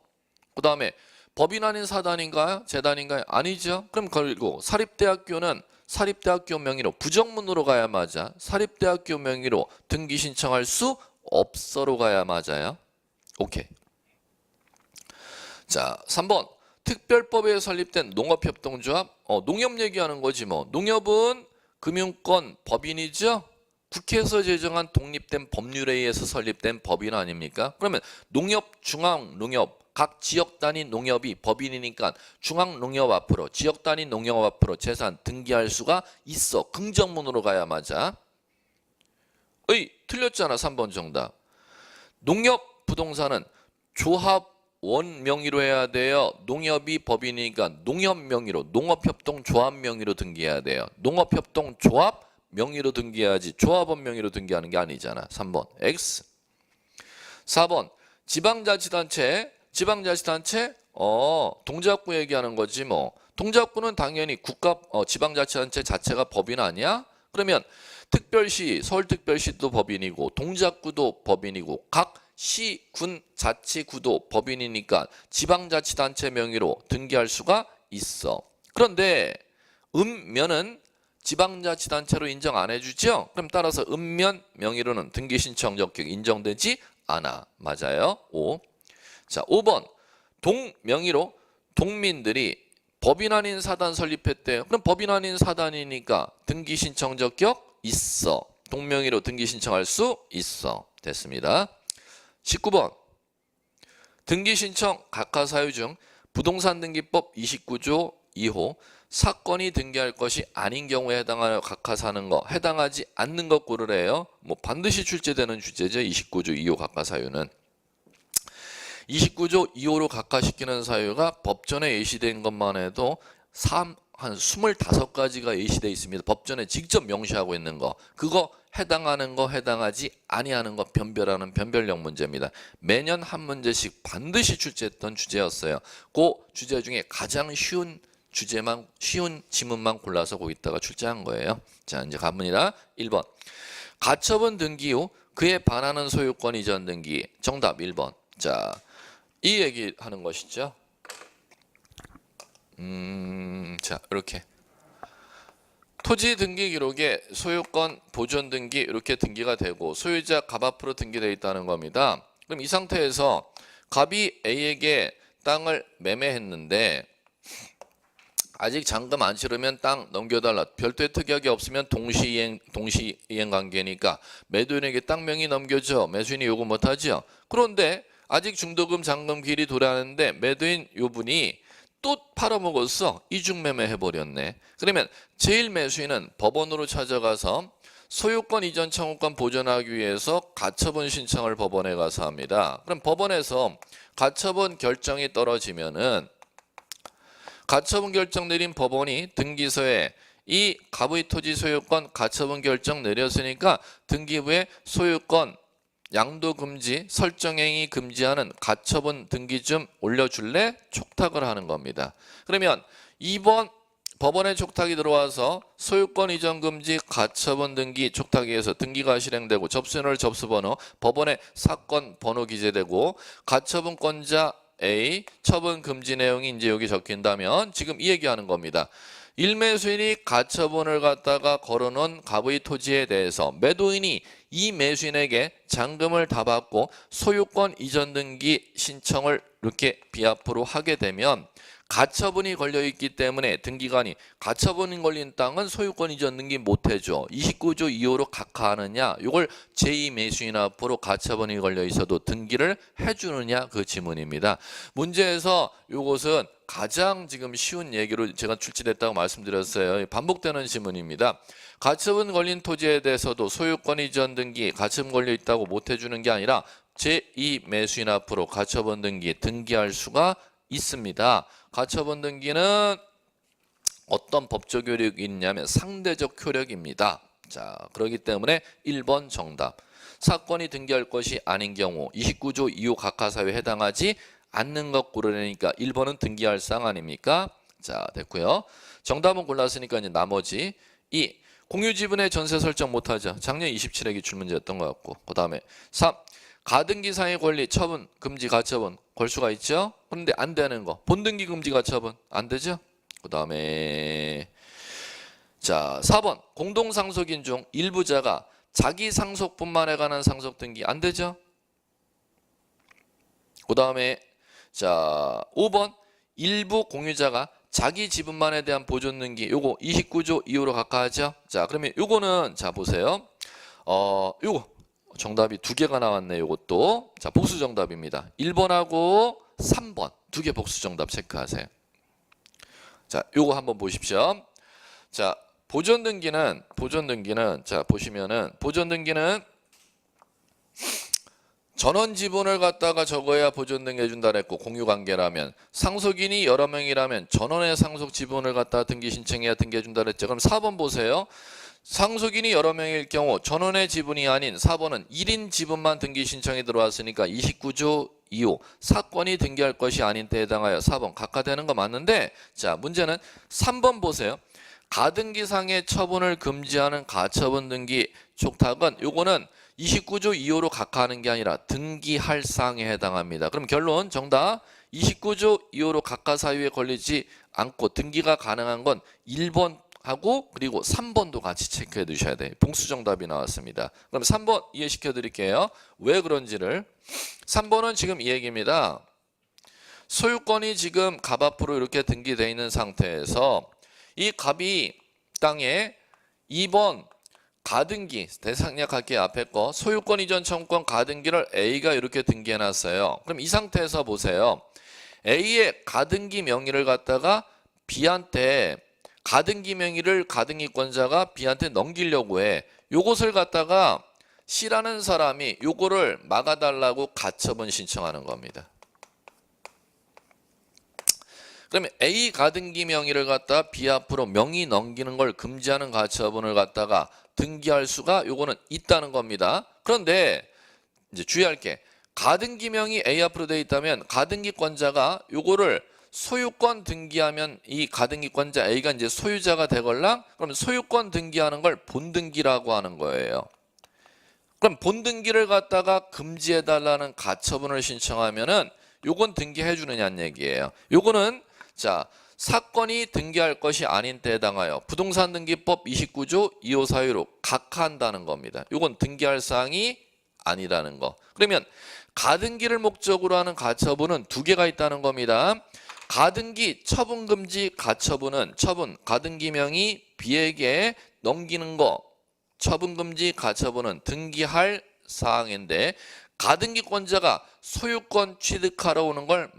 그 다음에 법인 아닌 사단인가요? 재단인가요? 아니죠. 그럼 그리고 사립대학교는 사립대학교 명의로 부정문으로 가야 맞아. 사립대학교 명의로 등기 신청할 수 없어로 가야 맞아요. 오케이. 자, 3번. 특별법에 설립된 농업협동조합. 농협 얘기하는 거지 뭐. 농협은 금융권 법인이죠. 국회에서 제정한 독립된 법률에 의해서 설립된 법인 아닙니까? 그러면 농협, 중앙농협, 각 지역 단위 농협이 법인이니까 중앙농협 앞으로, 지역 단위 농협 앞으로 재산 등기할 수가 있어. 긍정문으로 가야 맞아. 틀렸잖아. 3번 정답. 농협 부동산은 조합원 명의로 해야 돼요. 농협이 법인이니까 농협 명의로, 농업협동조합 명의로 등기해야 돼요. 농업협동조합 명의로 등기해야지 조합원 명의로 등기하는 게 아니잖아. 3번 X. 4번 지방자치단체. 동작구 얘기하는 거지 뭐. 동작구는 당연히 지방자치단체 자체가 법인 아니야? 그러면 특별시, 서울특별시도 법인이고 동작구도 법인이고 각 시, 군, 자치구도 법인이니까 지방자치단체 명의로 등기할 수가 있어. 그런데 읍면은 지방자치단체로 인정 안 해주죠? 그럼 따라서 읍면 명의로는 등기 신청 적격 인정되지 않아. 맞아요. 5. 자, 5번. 동 명의로 동민들이 법인 아닌 사단 설립했대요. 그럼 법인 아닌 사단이니까 등기 신청 적격 있어. 동명의로 등기 신청할 수 있어. 됐습니다. 19번. 등기 신청 각하 사유 중 부동산 등기법 29조 2호 사건이 등기할 것이 아닌 경우에 해당하여 각하사는 거, 해당하지 않는 것 고르래요. 뭐 반드시 출제되는 주제죠. 29조 2호 각하사유는. 29조 2호로 각하시키는 사유가 법전에 예시된 것만 해도 한 25가지가 예시되어 있습니다. 법전에 직접 명시하고 있는 거. 그거 해당하는 거, 해당하지 아니하는 거 변별하는 변별력 문제입니다. 매년 한 문제씩 반드시 출제했던 주제였어요. 그 주제 중에 가장 쉬운 지문만 골라서 거기다가 출제한 거예요. 자, 이제 가봅니다. 1번. 가처분 등기 후 그에 반하는 소유권 이전 등기. 정답 1번. 자, 이 얘기 하는 것이죠. 자, 이렇게 토지 등기 기록에 소유권 보존 등기 이렇게 등기가 되고 소유자 갑 앞으로 등기되어 있다는 겁니다. 그럼 이 상태에서 갑이 A에게 땅을 매매했는데 아직 잔금 안 치르면 땅 넘겨달라. 별도의 특약이 없으면 동시이행 관계니까 매도인에게 땅 명의 넘겨줘. 매수인이 요구 못하죠. 그런데 아직 중도금 잔금 기일이 도래하는데 매도인 요분이 또 팔아먹었어. 이중매매 해버렸네. 그러면 제1매수인은 법원으로 찾아가서 소유권 이전 청구권 보존하기 위해서 가처분 신청을 법원에 가서 합니다. 그럼 법원에서 가처분 결정이 떨어지면은 가처분 결정 내린 법원이 등기소에 이 갑의 토지 소유권 가처분 결정 내렸으니까 등기부에 소유권 양도 금지, 설정행위 금지하는 가처분 등기 좀 올려줄래? 촉탁을 하는 겁니다. 그러면 2번 법원에 촉탁이 들어와서 소유권 이전 금지 가처분 등기 촉탁에 의해서 등기가 실행되고 접수인월 접수번호 법원에 사건 번호 기재되고 가처분권자 A 처분 금지 내용이 이제 여기 적힌다면 지금 이 얘기하는 겁니다. 1매수인이 가처분을 갖다가 걸어놓은 갑의 토지에 대해서 매도인이 이 매수인에게 잔금을 다 받고 소유권 이전 등기 신청을 이렇게 비합부로 하게 되면 가처분이 걸려있기 때문에 등기관이 가처분이 걸린 땅은 소유권 이전 등기 못해줘. 29조 2호로 각하하느냐 이걸 제2매수인 앞으로 가처분이 걸려있어도 등기를 해주느냐 그 지문입니다. 문제에서 이것은 가장 지금 쉬운 얘기로 제가 출제됐다고 말씀드렸어요. 반복되는 지문입니다. 가처분 걸린 토지에 대해서도 소유권 이전 등기 가처분 걸려있다고 못해주는 게 아니라 제2매수인 앞으로 가처분 등기 등기할 수가 있습니다. 가처분 등기는 어떤 법적 효력이 있냐면 상대적 효력입니다. 자, 그렇기 때문에 1번 정답. 사건이 등기할 것이 아닌 경우 29조 2호 각하사유에 해당하지 않는 것 고르려니까 1번은 등기할 사항 아닙니까? 자, 됐고요. 정답은 골랐으니까 이제 나머지 2. 공유 지분의 전세 설정 못하죠. 작년 27회 기출 문제였던 것 같고. 그 다음에 3. 가등기상의 권리, 처분, 금지, 가처분 걸 수가 있죠. 그런데 안 되는 거. 본등기, 금지, 가처분 안 되죠. 그 다음에 자 4번 공동상속인 중 일부자가 자기 상속분만에 관한 상속 등기 안 되죠. 그 다음에 자 5번 일부 공유자가 자기 지분만에 대한 보존 등기 요거 29조 2호로 각하하죠. 자 그러면 요거는 자 보세요. 요거 정답이 두 개가 나왔네. 요것도 자 복수 정답입니다. 1번하고 3번 두 개 복수 정답 체크하세요. 자 요거 한번 보십시오. 자 보존 등기는 자 보시면은 보존 등기는 전원 지분을 갖다가 적어야 보존 등기 해준다 그랬고 공유 관계라면 상속인이 여러 명이라면 전원의 상속 지분을 갖다가 등기 신청해야 등기 해준다 그랬죠. 그럼 4번 보세요. 상속인이 여러 명일 경우 전원의 지분이 아닌 4번은 1인 지분만 등기 신청이 들어왔으니까 29조 2호 사건이 등기할 것이 아닌 때에 해당하여 4번 각하되는 거 맞는데 자 문제는 3번 보세요. 가등기상의 처분을 금지하는 가처분 등기 촉탁은 요거는 29조 2호로 각하하는 게 아니라 등기할 사항에 해당합니다. 그럼 결론 정답 29조 2호로 각하 사유에 걸리지 않고 등기가 가능한 건 1번 하고 그리고 3번도 같이 체크해 두셔야 돼요. 봉수 정답이 나왔습니다. 그럼 3번 이해시켜 드릴게요. 왜 그런지를. 3번은 지금 이 얘기입니다. 소유권이 지금 갑 앞으로 이렇게 등기되어 있는 상태에서 이 갑이 땅에 2번 가등기 대상약할게 앞에 거 소유권 이전 청구권 가등기를 A가 이렇게 등기해 놨어요. 그럼 이 상태에서 보세요. A의 가등기 명의를 갖다가 B한테 가등기 명의를 가등기권자가 B한테 넘기려고 해. 요것을 갖다가 C라는 사람이 요거를 막아달라고 가처분 신청하는 겁니다. 그러면 A 가등기 명의를 갖다가 B 앞으로 명의 넘기는 걸 금지하는 가처분을 갖다가 등기할 수가 요거는 있다는 겁니다. 그런데 이제 주의할 게 가등기 명의 A 앞으로 되어 있다면 가등기권자가 요거를 소유권 등기하면 이 가등기권자 A가 이제 소유자가 되걸랑 그러면 소유권 등기하는 걸 본등기라고 하는 거예요. 그럼 본등기를 갖다가 금지해 달라는 가처분을 신청하면은 요건 등기해 주느냐는 얘기예요. 요거는 자 사건이 등기할 것이 아닌 때에 해당하여 부동산 등기법 29조 2호 사유로 각하한다는 겁니다. 요건 등기할 사항이 아니라는 거. 그러면 가등기를 목적으로 하는 가처분은 두 개가 있다는 겁니다. 가등기 처분금지 가처분은 처분 가등기명이 B에게 넘기는 거 처분금지 가처분은 등기할 사항인데 가등기권자가 소유권 취득하러 오는 걸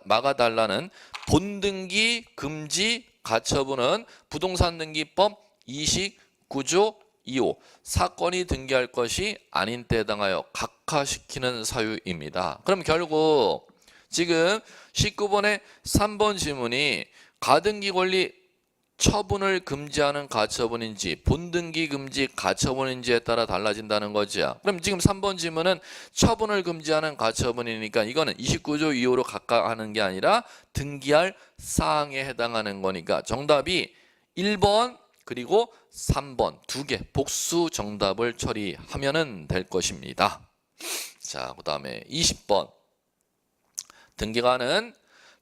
막아달라는 본등기 금지 가처분은 부동산 등기법 29조 2호 사건이 등기할 것이 아닌 때에 해당하여 각하시키는 사유입니다. 그럼 결국 지금 19번의 3번 지문이 가등기 권리 처분을 금지하는 가처분인지 본등기 금지 가처분인지에 따라 달라진다는 거죠. 그럼 지금 3번 지문은 처분을 금지하는 가처분이니까 이거는 29조 2호로 각하하는 게 아니라 등기할 사항에 해당하는 거니까 정답이 1번 그리고 3번 두 개 복수 정답을 처리하면 될 것입니다. 자, 그다음에 20번 등기관은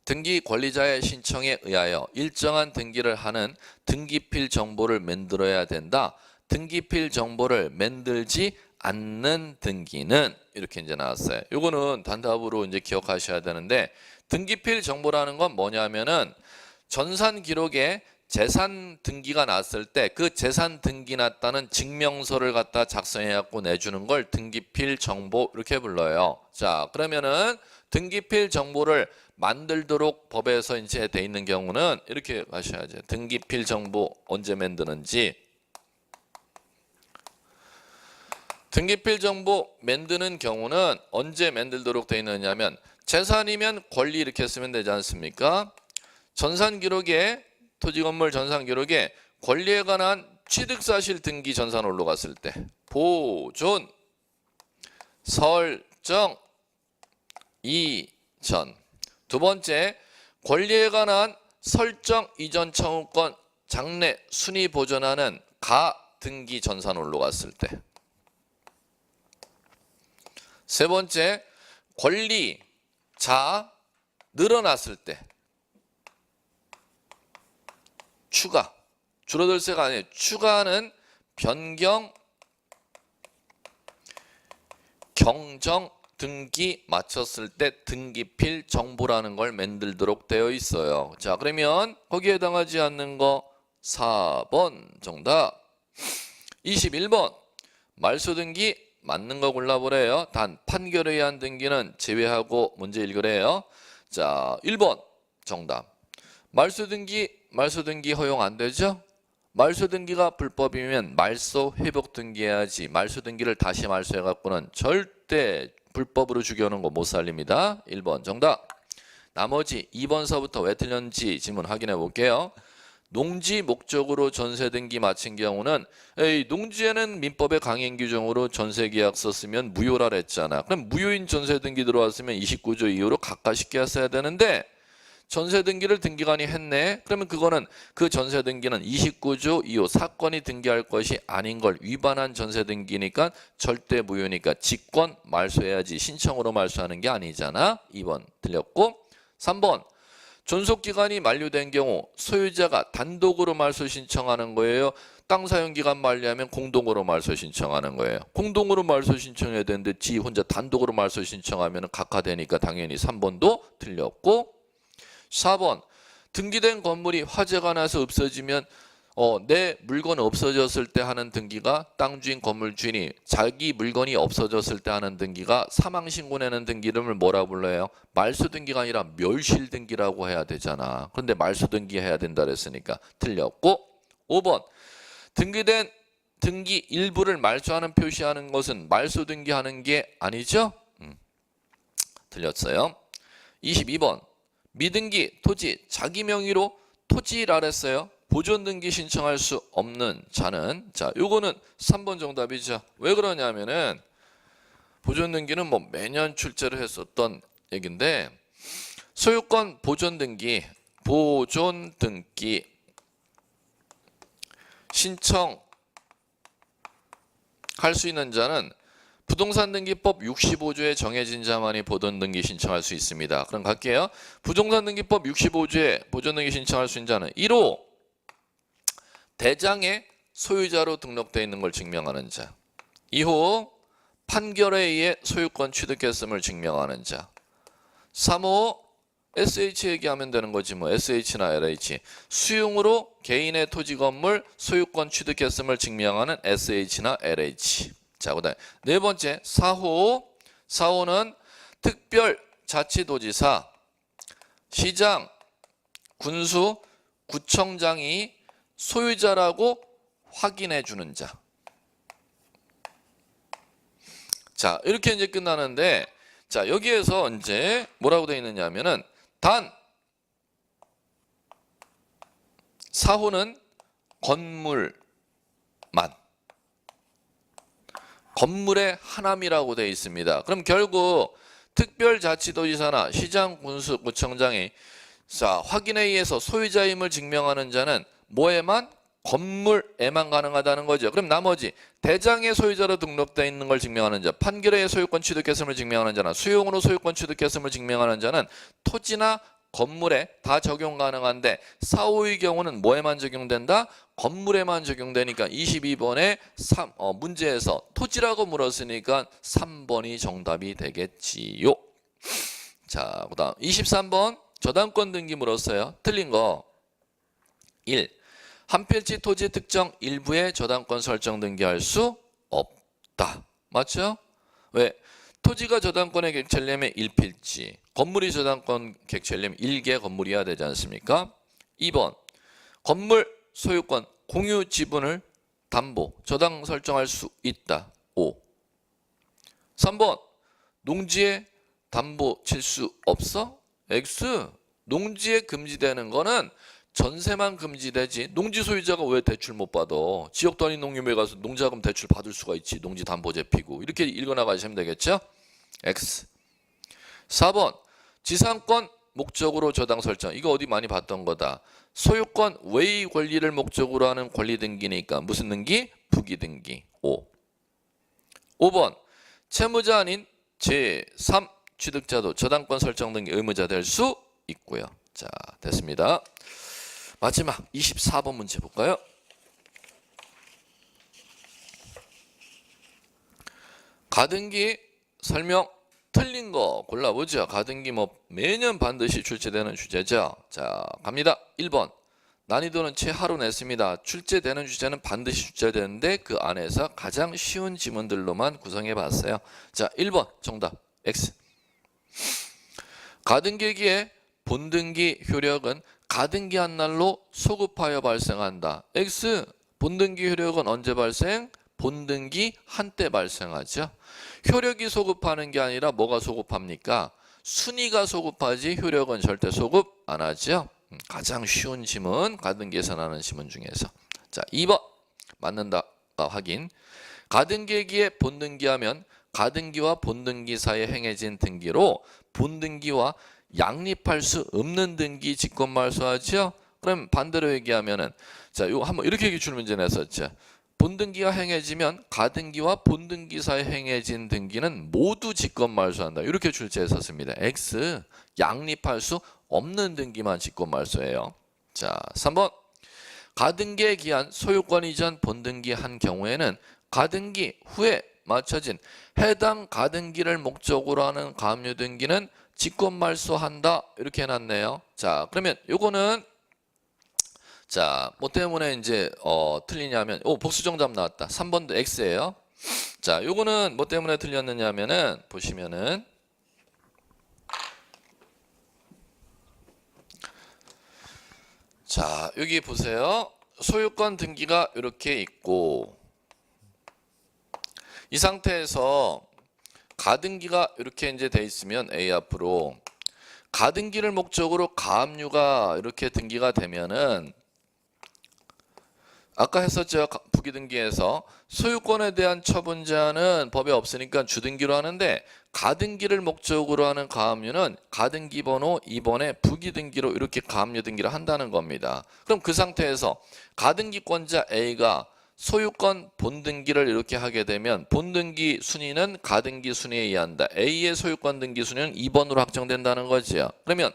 등기 권리자의 신청에 의하여 일정한 등기를 하는 등기필 정보를 만들어야 된다. 등기필 정보를 만들지 않는 등기는 이렇게 이제 나왔어요. 요거는 단답으로 이제 기억하셔야 되는데 등기필 정보라는 건 뭐냐면은 전산 기록에 재산 등기가 났을 때 그 재산 등기 났다는 증명서를 갖다 작성해 갖고 내주는 걸 등기필 정보 이렇게 불러요. 자, 그러면은 등기필 정보를 만들도록 법에서 이제 돼 있는 경우는 이렇게 하셔야죠. 등기필 정보 언제 만드는지. 등기필 정보 만드는 경우는 언제 만들도록 돼 있느냐면 재산이면 권리 이렇게 쓰면 되지 않습니까? 전산 기록에 토지 건물 전산 기록에 권리에 관한 취득사실 등기 전산 올라갔을 때 보존 설정 이전 두 번째 권리에 관한 설정 이전 청구권 장래 순위 보존하는 등기 전산으로 갔을 때. 세 번째, 권리자 늘어났을 때. 추가, 줄어들세가 아니에요. 추가는 변경, 경정, 등기 맞췄을 때 등기필 정보라는 걸 만들도록 되어 있어요. 자, 그러면 거기에 해당하지 않는 거 4번 정답. 21번 말소등기 맞는 거 골라보래요. 단 판결에 의한 등기는 제외하고 문제 읽으래요. 자, 1번 정답. 말소등기 허용 안 되죠? 말소등기가 불법이면 말소 회복등기해야지. 말소등기를 다시 말소해갖고는 절대 불법으로 죽여오는 거 못 살립니다. 1번 정답. 나머지 2번서부터 왜 틀렸는지 질문 확인해 볼게요. 농지 목적으로 전세등기 마친 경우는 농지에는 민법의 강행 규정으로 전세계약 썼으면 무효라 그랬잖아. 그럼 무효인 전세등기 들어왔으면 29조 이후로 각하시게 했어야 되는데 전세등기를 등기관이 했네. 그러면 그거는 그 전세등기는 29조 이후 사건이 등기할 것이 아닌 걸 위반한 전세등기니까 절대 무효니까 직권 말소해야지. 신청으로 말소하는 게 아니잖아. 2번 틀렸고 3번 존속기간이 만료된 경우 소유자가 단독으로 말소 신청하는 거예요. 땅 사용기간 만료하면 공동으로 말소 신청하는 거예요. 공동으로 말소 신청해야 되는데 지 혼자 단독으로 말소 신청하면 각하되니까 당연히 3번도 틀렸고 4번 등기된 건물이 화재가 나서 없어지면 내 물건 없어졌을 때 하는 등기가 땅 주인 건물 주인이 자기 물건이 없어졌을 때 하는 등기가 사망신고 내는 등기 이름을 뭐라 불러요? 말소등기가 아니라 멸실등기라고 해야 되잖아. 그런데 말소등기 해야 된다 그랬으니까 틀렸고 5번 등기된 등기 일부를 말소하는 표시하는 것은 말소등기하는 게 아니죠? 틀렸어요. 22번 미등기 토지 자기 명의로 토지라 그랬어요. 보존등기 신청할 수 없는 자는 자 요거는 3번 정답이죠. 왜 그러냐면은 보존등기는 뭐 매년 출제를 했었던 얘긴데 소유권 보존등기 신청할 수 있는 자는 부동산등기법 65조에 정해진 자만이 보존등기 신청할 수 있습니다. 그럼 갈게요. 부동산등기법 65조에 보존등기 신청할 수 있는 자는 1호 대장에 소유자로 등록되어 있는 걸 증명하는 자. 2호 판결에 의해 소유권 취득했음을 증명하는 자. 3호 SH 얘기하면 되는 거지 뭐 SH나 LH 수용으로 개인의 토지 건물 소유권 취득했음을 증명하는 SH나 LH. 자, 그다음에 네 번째 4호는 특별자치도지사, 시장, 군수, 구청장이 소유자라고 확인해 주는 자. 자, 이렇게 이제 끝나는데 자, 여기에서 이제 뭐라고 되어 있느냐면은 단 4호는 건물의 하남이라고 되어 있습니다. 그럼 결국 특별자치도지사나 시장, 군수, 구청장이 자, 확인에 의해서 소유자임을 증명하는 자는 뭐에만? 건물에만 가능하다는 거죠. 그럼 나머지 대장의 소유자로 등록되어 있는 걸 증명하는 자, 판결의 소유권 취득했음을 증명하는 자나 수용으로 소유권 취득했음을 증명하는 자는 토지나 건물에 다 적용 가능한데 4호의 경우는 뭐에만 적용된다? 건물에만 적용되니까 22번의 문제에서 토지라고 물었으니까 3번이 정답이 되겠지요. 자, 그다음 23번 저당권 등기 물었어요. 틀린 거 1. 한 필지 토지 특정 일부의 저당권 설정 등기할 수 없다. 맞죠? 왜? 토지가 저당권에 객체되려면 1필지, 건물이 저당권 객체되려면 1개 건물이어야 되지 않습니까? 2번 건물 소유권 공유 지분을 담보, 저당 설정할 수 있다. 5. 3번 농지에 담보 칠 수 없어? X. 농지에 금지되는 거는 전세만 금지되지 농지 소유자가 왜 대출 못 받아? 지역 단위 농협에 가서 농자금 대출 받을 수가 있지. 농지 담보제 피고 이렇게 읽어나가시면 되겠죠? X. 4번 지상권 목적으로 저당 설정. 이거 어디 많이 봤던 거다. 소유권 외의 권리를 목적으로 하는 권리 등기니까 무슨 등기? 부기등기 5번 채무자 아닌 제3 취득자도 저당권 설정 등기 의무자 될 수 있고요. 자, 됐습니다. 마지막 24번 문제 볼까요? 가등기 설명 틀린 거 골라보죠. 가등기 뭐 매년 반드시 출제되는 주제죠. 자, 갑니다. 1번 난이도는 최하로 냈습니다. 출제되는 주제는 반드시 출제되는데 그 안에서 가장 쉬운 지문들로만 구성해 봤어요. 자, 1번 정답 X. 가등기기의 본등기 효력은 가등기한 날로 소급하여 발생한다. X. 본등기 효력은 언제 발생? 본등기 한때 발생하죠. 효력이 소급하는 게 아니라 뭐가 소급합니까? 순위가 소급하지 효력은 절대 소급 안 하죠. 가장 쉬운 지문, 가등기에서 나는 지문 중에서. 자, 2번 맞는다가 확인. 가등기기에 본등기하면 가등기와 본등기 사이에 행해진 등기로 본등기와 양립할 수 없는 등기 직권말소하죠. 그럼 반대로 얘기하면은 자, 이거 한번 이렇게 기출 문제 냈었죠. 본등기가 행해지면 가등기와 본등기 사이에 행해진 등기는 모두 직권말소한다. 이렇게 출제했었습니다. X. 양립할 수 없는 등기만 직권말소예요. 자, 3번 가등기에 기한 소유권 이전 본등기 한 경우에는 가등기 후에 맞춰진 해당 가등기를 목적으로 하는 가압류 등기는 직권말소한다. 이렇게 해놨네요. 자, 그러면 요거는 자, 뭐 때문에 이제 틀리냐면 복수 정답 나왔다. 3번도 X예요. 자, 요거는 뭐 때문에 틀렸느냐면은 보시면은 자, 여기 보세요. 소유권 등기가 이렇게 있고 이 상태에서 가등기가 이렇게 이제 돼 있으면 A 앞으로 가등기를 목적으로 가압류가 이렇게 등기가 되면은 아까 했었죠. 부기등기에서 소유권에 대한 처분 제한은 법에 없으니까 주등기로 하는데 가등기를 목적으로 하는 가압류는 가등기 번호 2번에 부기등기로 이렇게 가압류 등기를 한다는 겁니다. 그럼 그 상태에서 가등기권자 A가 소유권 본등기를 이렇게 하게 되면 본등기 순위는 가등기 순위에 의한다. A의 소유권 등기 순위는 2번으로 확정된다는 거죠. 그러면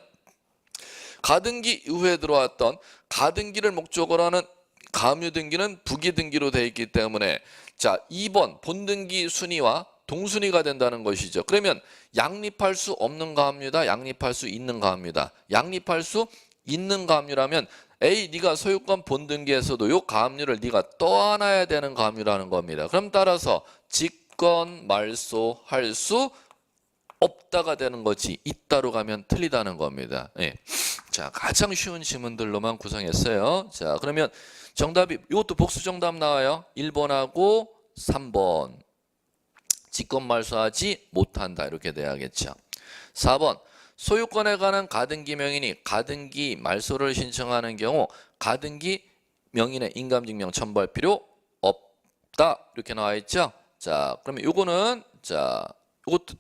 가등기 이후에 들어왔던 가등기를 목적으로 하는 가압류 등기는 부기등기로 되어 있기 때문에 자 2번 본등기 순위와 동순위가 된다는 것이죠. 그러면 양립할 수 없는 가압류다. 양립할 수 있는 가압류다. 양립할 수 있는 가압류라면 A 네가 소유권 본등기에서도 요 가압류를 네가 떠안아야 되는 가압류라는 겁니다. 그럼 따라서 직권 말소할 수 없다가 되는 거지 있다로 가면 틀리다는 겁니다. 예. 자, 가장 쉬운 지문들로만 구성했어요. 자, 그러면 정답이 이것도 복수 정답 나와요. 1번하고 3번. 직권 말소하지 못한다. 이렇게 돼야겠죠. 4번. 소유권에 관한 가등기 명인이 가등기 말소를 신청하는 경우 가등기 명인의 인감증명 첨부할 필요 없다. 이렇게 나와 있죠. 자, 그러면 요거는 자, 요것도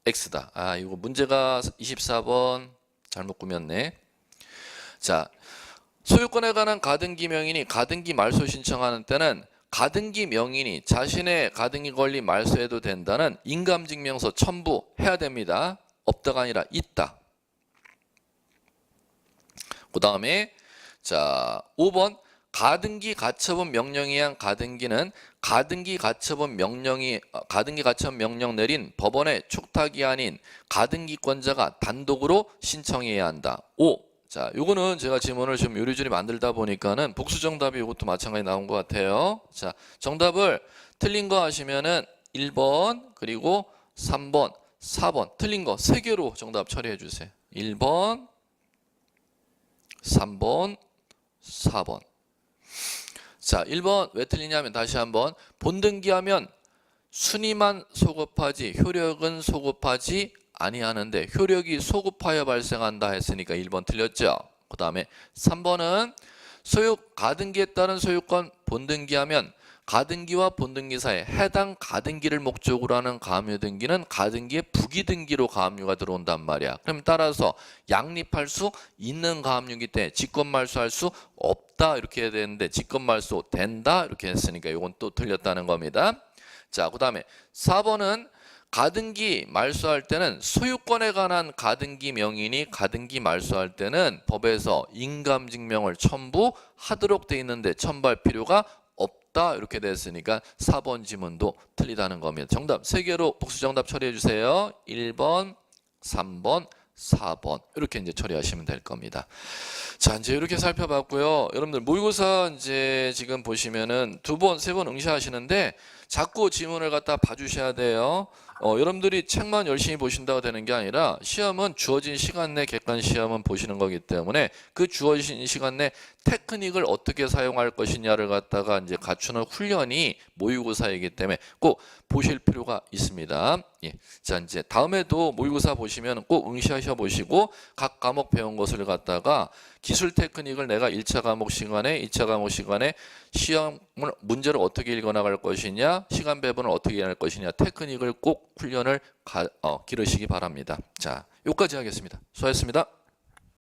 X다. 아, 이거 문제가 24번 잘못 꾸몄네. 자, 소유권에 관한 가등기 명인이 가등기 말소 신청하는 때는 가등기 명인이 자신의 가등기 권리 말소해도 된다는 인감증명서 첨부해야 됩니다. 없다가 아니라 있다. 그 다음에 자 5번 가등기 가처분 명령에 의한 가등기는 가등기 가처분 명령 내린 법원의 촉탁이 가등기권자가 단독으로 신청해야 한다. 5. 자, 요거는 제가 지문을 좀 요리조리 만들다 보니까는 복수 정답이 이것도 마찬가지 나온 것 같아요. 자, 정답을 틀린 거 하시면은 1번 그리고 3번, 4번 틀린 거 3개로 정답 처리해 주세요. 1번, 3번, 4번. 자, 1번 왜 틀리냐면 다시 한번 본등기하면 순위만 소급하지 효력은 소급하지 아니하는데 효력이 소급하여 발생한다 했으니까 1번 틀렸죠. 그 다음에 3번은 가등기에 따른 소유권 본등기하면 가등기와 본등기 사이에 해당 가등기를 목적으로 하는 가압류 등기는 가등기의 부기등기로 가압류가 들어온단 말이야. 그럼 따라서 양립할 수 있는 가압류이기 때문에 직권말소할 수 없다. 된다 이렇게 해야 되는데 직권말소 된다 이렇게 했으니까 이건 또 틀렸다는 겁니다. 자, 그 다음에 4번은 가등기 말소할 때는 소유권에 관한 가등기 명인이 가등기 말소할 때는 법에서 인감증명을 첨부하도록 돼 있는데 첨부할 필요가 없다 이렇게 됐으니까 4번 지문도 틀리다는 겁니다. 정답 3개로 복수정답 처리해 주세요. 1번, 3번, 4번 이렇게 이제 처리하시면 될 겁니다. 자, 이제 이렇게 살펴봤고요. 여러분들 모의고사 이제 지금 보시면은 2번, 3번 응시하시는데 자꾸 지문을 갖다 봐주셔야 돼요. 여러분들이 책만 열심히 보신다고 되는 게 아니라 시험은 주어진 시간 내 객관 시험은 보시는 거기 때문에 그 주어진 시간 내 테크닉을 어떻게 사용할 것이냐를 갖다가 이제 갖추는 훈련이 모의고사이기 때문에 꼭 보실 필요가 있습니다. 예. 자, 이제 다음에도 모의고사 보시면 꼭 응시하셔 보시고 각 과목 배운 것을 갖다가 기술 테크닉을 내가 1차 과목 시간에 2차 과목 시간에 시험을 문제를 어떻게 읽어나갈 것이냐 시간 배분을 어떻게 할 것이냐 테크닉을 꼭 훈련을 기르시기 바랍니다. 자, 여기까지 하겠습니다. 수고하셨습니다.